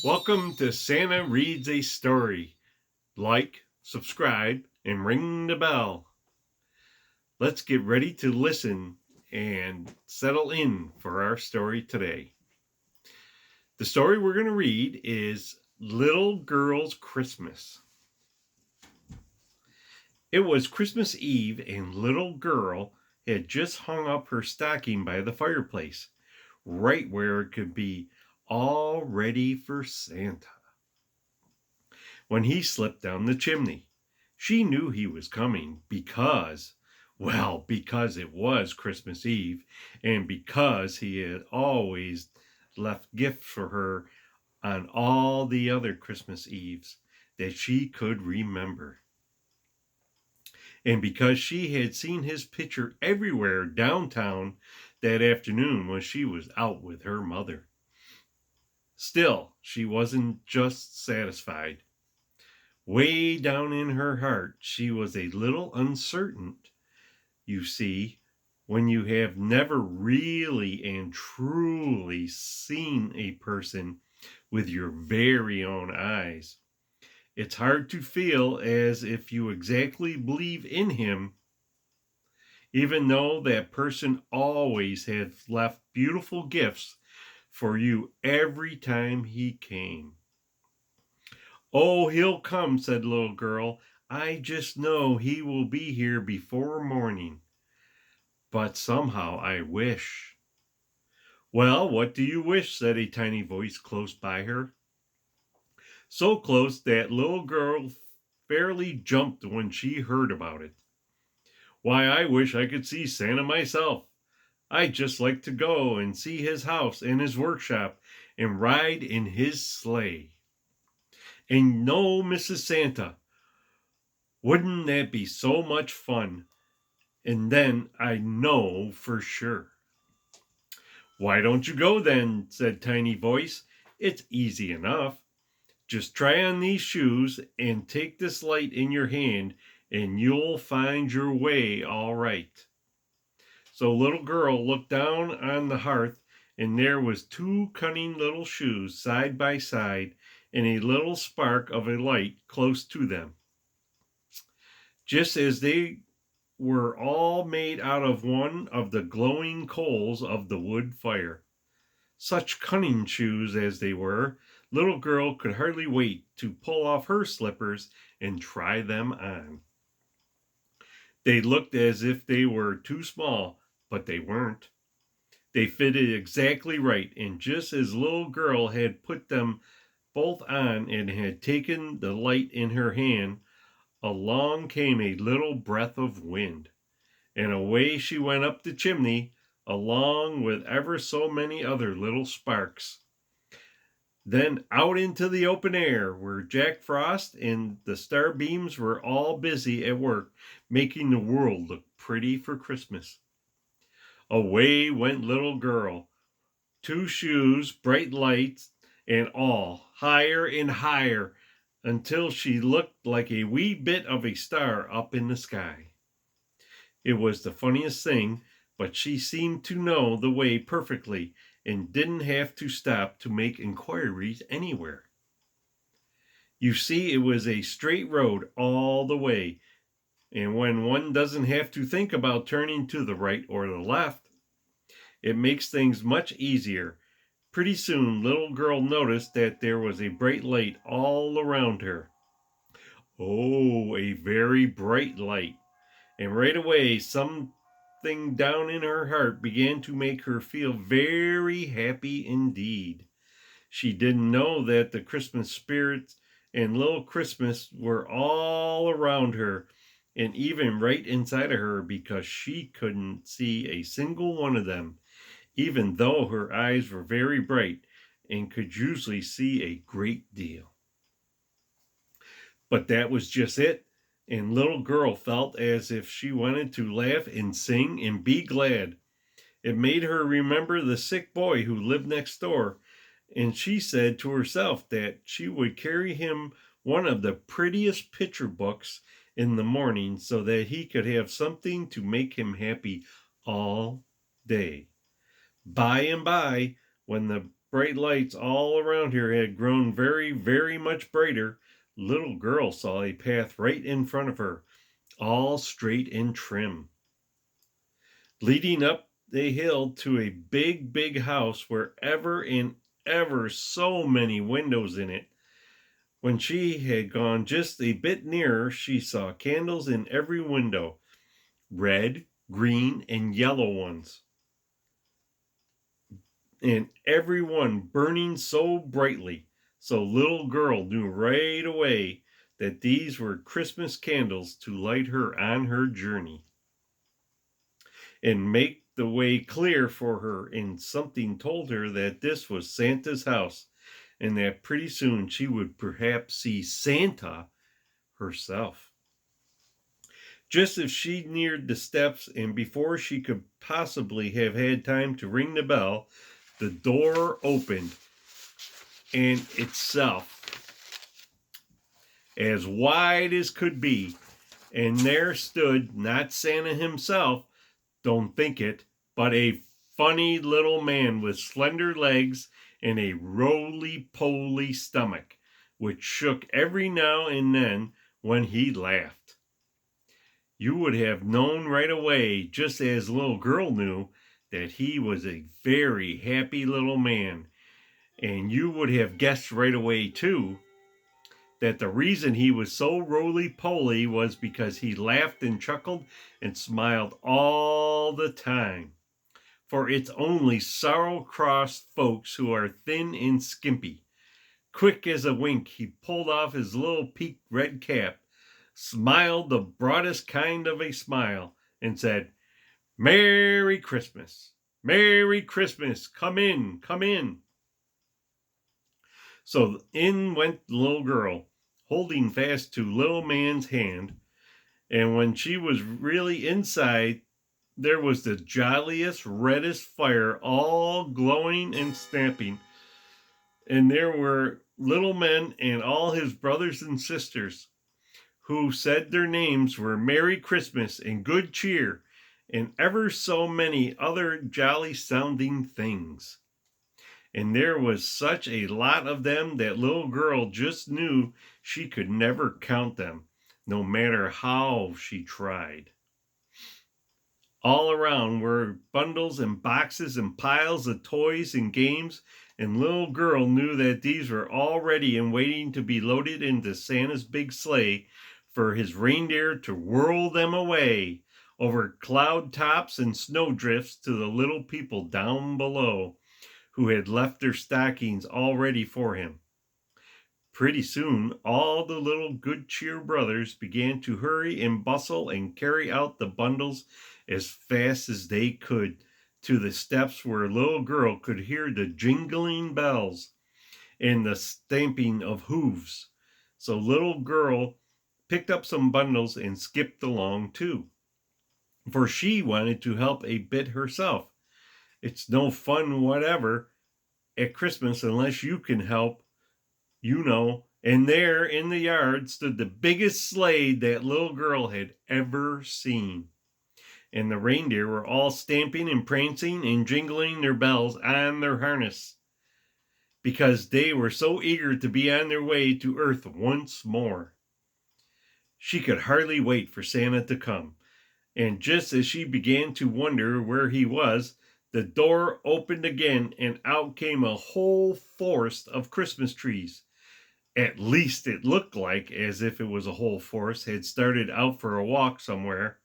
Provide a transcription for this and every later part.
Welcome to Santa Reads a Story. Like, subscribe, and ring the bell. Let's get ready to listen and settle in for our story today. The story we're going to read is Little Girl's Christmas. It was Christmas Eve, and Little Girl had just hung up her stocking by the fireplace, right where it could be all ready for Santa. When he slipped down the chimney, she knew he was coming because it was Christmas Eve, and because he had always left gifts for her on all the other Christmas Eves that she could remember. And because she had seen his picture everywhere downtown that afternoon when she was out with her mother. Still, she wasn't just satisfied. Way down in her heart, she was a little uncertain. You see, when you have never really and truly seen a person with your very own eyes, it's hard to feel as if you exactly believe in him, even though that person always had left beautiful gifts for you every time he came. "Oh, he'll come," said the little girl. "I just know he will be here before morning. But somehow I wish." "Well, what do you wish?" said a tiny voice close by her. So close that little girl fairly jumped when she heard about it. "Why, I wish I could see Santa myself. I'd just like to go and see his house and his workshop and ride in his sleigh. And no, Mrs. Santa, wouldn't that be so much fun? And then I know for sure." "Why don't you go then?" said Tiny Voice. "It's easy enough. Just try on these shoes and take this light in your hand and you'll find your way all right." So Little Girl looked down on the hearth, and there was two cunning little shoes side by side and a little spark of a light close to them, just as they were all made out of one of the glowing coals of the wood fire. Such cunning shoes as they were, Little Girl could hardly wait to pull off her slippers and try them on. They looked as if they were too small, but they weren't. They fitted exactly right, and just as Little Girl had put them both on and had taken the light in her hand, along came a little breath of wind, and away she went up the chimney, along with ever so many other little sparks. Then out into the open air, where Jack Frost and the starbeams were all busy at work, making the world look pretty for Christmas. Away went Little Girl, two shoes, bright lights, and all, higher and higher, until she looked like a wee bit of a star up in the sky. It was the funniest thing, but she seemed to know the way perfectly and didn't have to stop to make inquiries anywhere. You see, it was a straight road all the way, and when one doesn't have to think about turning to the right or the left, it makes things much easier. Pretty soon, Little Girl noticed that there was a bright light all around her. Oh, a very bright light. And right away, something down in her heart began to make her feel very happy indeed. She didn't know that the Christmas spirits and little Christmas were all around her and even right inside of her, because she couldn't see a single one of them, even though her eyes were very bright and could usually see a great deal. But that was just it, and Little Girl felt as if she wanted to laugh and sing and be glad. It made her remember the sick boy who lived next door, and she said to herself that she would carry him one of the prettiest picture books in the morning so that he could have something to make him happy all day. By and by, when the bright lights all around her had grown very, very much brighter, little girl saw a path right in front of her, all straight and trim, leading up the hill to a big, big house where ever and ever so many windows in it. When she had gone just a bit nearer, she saw candles in every window, red, green, and yellow ones, and every one burning so brightly. So little girl knew right away that these were Christmas candles to light her on her journey and make the way clear for her. And something told her that this was Santa's house and that pretty soon she would perhaps see Santa herself. Just as she neared the steps, and before she could possibly have had time to ring the bell, the door opened and itself, as wide as could be, and there stood not Santa himself, don't think it, but a funny little man with slender legs and a roly-poly stomach, which shook every now and then when he laughed. You would have known right away, just as the little girl knew, that he was a very happy little man. And you would have guessed right away, too, that the reason he was so roly-poly was because he laughed and chuckled and smiled all the time. For it's only sorrow-crossed folks who are thin and skimpy. Quick as a wink, he pulled off his little peaked red cap, smiled the broadest kind of a smile, and said, "Merry Christmas! Merry Christmas! Come in, come in." So in went the little girl, holding fast to little man's hand, and when she was really inside, there was the jolliest, reddest fire, all glowing and snapping, and there were little men and all his brothers and sisters, who said their names were Merry Christmas and Good Cheer, and ever so many other jolly sounding things. And there was such a lot of them that little girl just knew she could never count them, no matter how she tried. All around were bundles and boxes and piles of toys and games, and little girl knew that these were all ready and waiting to be loaded into Santa's big sleigh for his reindeer to whirl them away over cloud tops and snowdrifts to the little people down below, who had left their stockings all ready for him. Pretty soon all the little Good Cheer brothers began to hurry and bustle and carry out the bundles as fast as they could to the steps where little girl could hear the jingling bells and the stamping of hooves. So little girl picked up some bundles and skipped along too, for she wanted to help a bit herself. It's no fun whatever at Christmas unless you can help, you know. And there in the yard stood the biggest sleigh that little girl had ever seen. And the reindeer were all stamping and prancing and jingling their bells on their harness, because they were so eager to be on their way to Earth once more. She could hardly wait for Santa to come, and just as she began to wonder where he was, the door opened again, and out came a whole forest of Christmas trees. At least it looked like as if it was a whole forest had started out for a walk somewhere.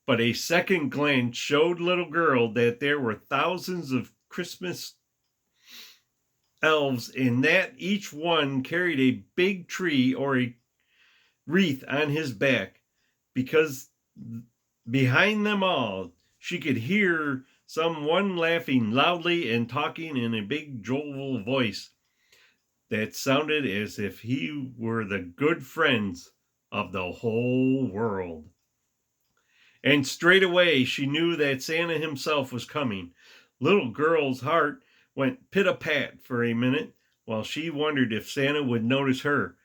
But a second glance showed little girl that there were thousands of Christmas elves, and that each one carried a big tree or a wreath on his back, because behind them all she could hear someone laughing loudly and talking in a big jovial voice that sounded as if he were the good friends of the whole world. And straight away she knew that Santa himself was coming. Little girl's heart went pit-a-pat for a minute while she wondered if Santa would notice her.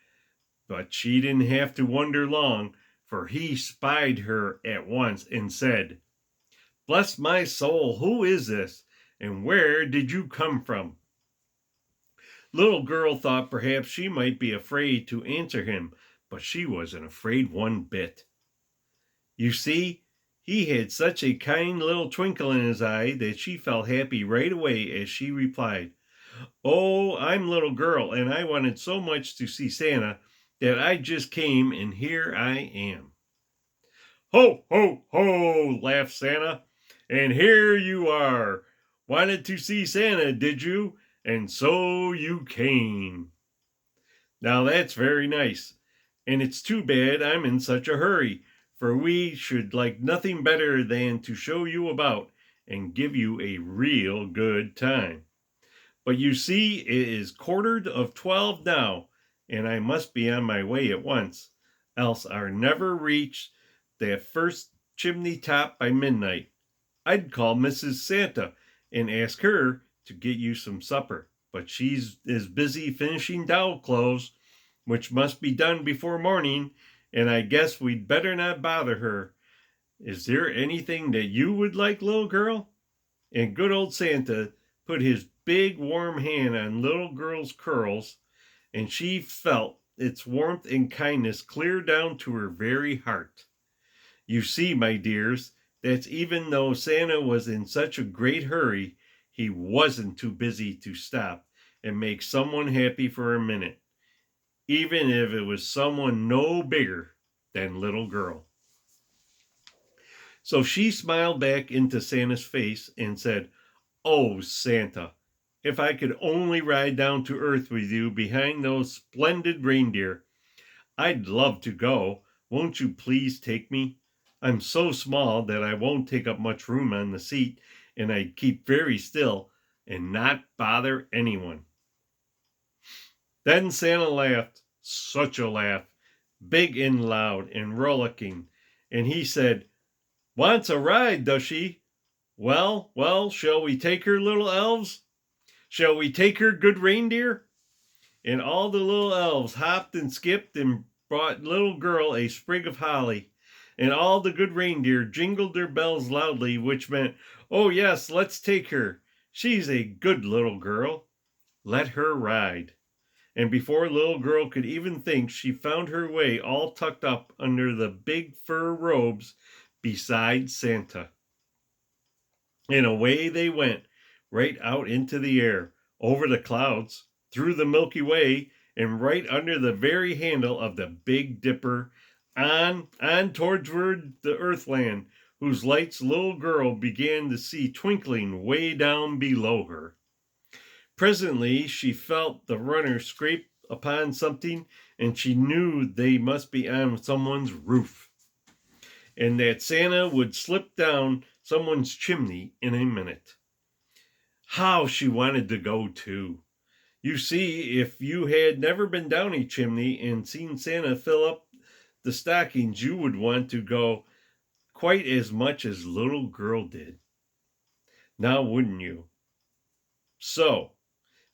But she didn't have to wonder long, for he spied her at once and said, "Bless my soul, who is this? And where did you come from?" Little girl thought perhaps she might be afraid to answer him, but she wasn't afraid one bit. You see, he had such a kind little twinkle in his eye that she felt happy right away as she replied, "Oh, I'm little girl, and I wanted so much to see Santa that I just came, and here I am." "Ho, ho, ho!" laughed Santa. "And here you are. Wanted to see Santa, did you? And so you came. Now that's very nice. And it's too bad I'm in such a hurry, for we should like nothing better than to show you about and give you a real good time. But you see, it is quarter of 12 now, and I must be on my way at once, else I'll never reach that first chimney top by midnight. I'd call Mrs. Santa and ask her to get you some supper, but she's as busy finishing doll clothes, which must be done before morning, and I guess we'd better not bother her. Is there anything that you would like, little girl?" And good old Santa put his big warm hand on little girl's curls, and she felt its warmth and kindness clear down to her very heart. You see, my dears, that's even though Santa was in such a great hurry, he wasn't too busy to stop and make someone happy for a minute, even if it was someone no bigger than little girl. So she smiled back into Santa's face and said, "Oh, Santa, if I could only ride down to earth with you behind those splendid reindeer. I'd love to go. Won't you please take me? I'm so small that I won't take up much room on the seat, and I'd keep very still and not bother anyone." Then Santa laughed, such a laugh, big and loud and rollicking, and he said, "Wants a ride, does she? Well, well, shall we take her, little elves? Shall we take her, good reindeer?" And all the little elves hopped and skipped and brought little girl a sprig of holly. And all the good reindeer jingled their bells loudly, which meant, "Oh, yes, let's take her. She's a good little girl. Let her ride." And before little girl could even think, she found her way all tucked up under the big fur robes beside Santa. And away they went, right out into the air, over the clouds, through the Milky Way, and right under the very handle of the Big Dipper, on toward the Earthland, whose lights little girl began to see twinkling way down below her. Presently she felt the runner scrape upon something, and she knew they must be on someone's roof, and that Santa would slip down someone's chimney in a minute. How she wanted to go too! You see, if you had never been down a chimney and seen Santa fill up the stockings, you would want to go quite as much as little girl did. Now, wouldn't you? So,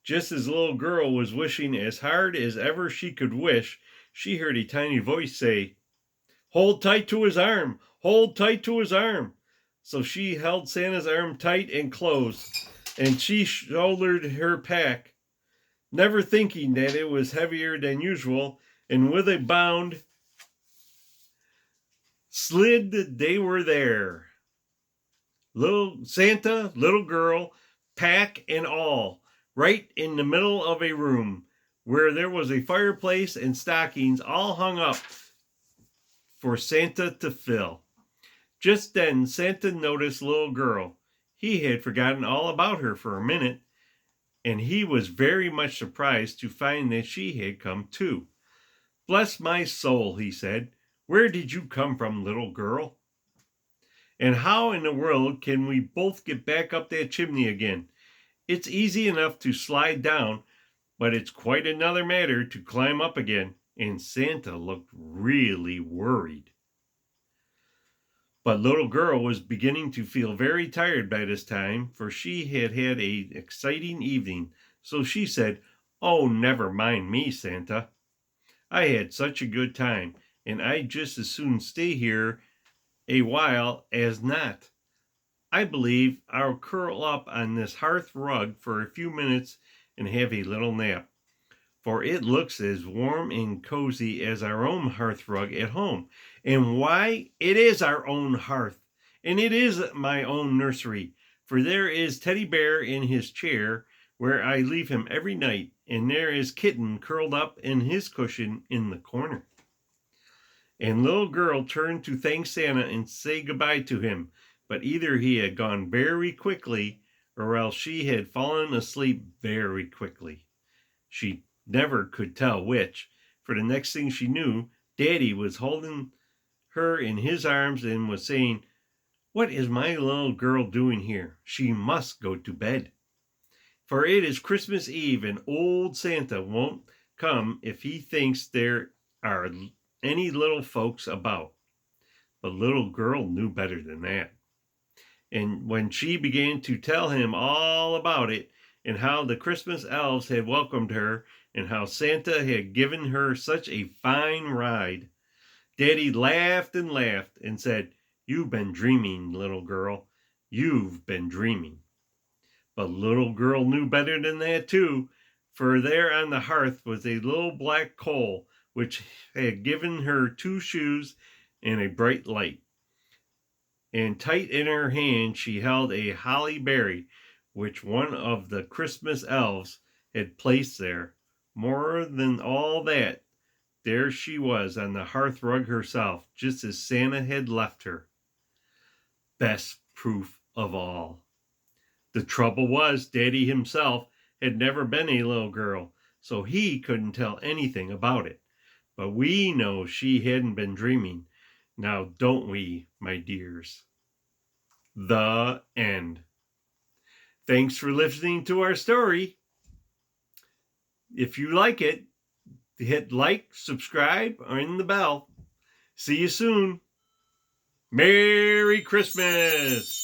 just as little girl was wishing as hard as ever she could wish, she heard a tiny voice say, "Hold tight to his arm! Hold tight to his arm!" So she held Santa's arm tight and close, and she shouldered her pack, never thinking that it was heavier than usual, and with a bound, slid they were there. Little Santa, little girl, pack and all, right in the middle of a room where there was a fireplace and stockings all hung up for Santa to fill. Just then Santa noticed little girl. He had forgotten all about her for a minute, and he was very much surprised to find that she had come too. "Bless my soul," he said, "where did you come from, little girl? And how in the world can we both get back up that chimney again? It's easy enough to slide down, but it's quite another matter to climb up again." And Santa looked really worried. But little girl was beginning to feel very tired by this time, for she had had an exciting evening. So she said, "Oh, never mind me, Santa. I had such a good time, and I'd just as soon stay here a while as not. I believe I'll curl up on this hearth rug for a few minutes and have a little nap. for it looks as warm and cozy as our own hearth rug at home. And why? It is our own hearth, and it is my own nursery, for there is Teddy Bear in his chair where I leave him every night, and there is Kitten curled up in his cushion in the corner. And little girl turned to thank Santa and say goodbye to him, but either he had gone very quickly or else she had fallen asleep very quickly. She never could tell which, for the next thing she knew, Daddy was holding her in his arms and was saying, "What is my little girl doing here? She must go to bed. For it is Christmas Eve, and old Santa won't come if he thinks there are any little folks about." But little girl knew better than that. And when she began to tell him all about it, and how the Christmas elves had welcomed her, and how Santa had given her such a fine ride, Daddy laughed and said, "You've been dreaming, little girl. You've been dreaming." But little girl knew better than that too, for there on the hearth was a little black coal which had given her 2 shoes and a bright light. And tight in her hand she held a holly berry which one of the Christmas elves had placed there. More than all that, there she was on the hearth rug herself, just as Santa had left her. Best proof of all. The trouble was, Daddy himself had never been a little girl, so he couldn't tell anything about it. But we know she hadn't been dreaming. Now, don't we, my dears? The end. Thanks for listening to our story. If you like it, hit like, subscribe, or ring the bell. See you soon. Merry Christmas!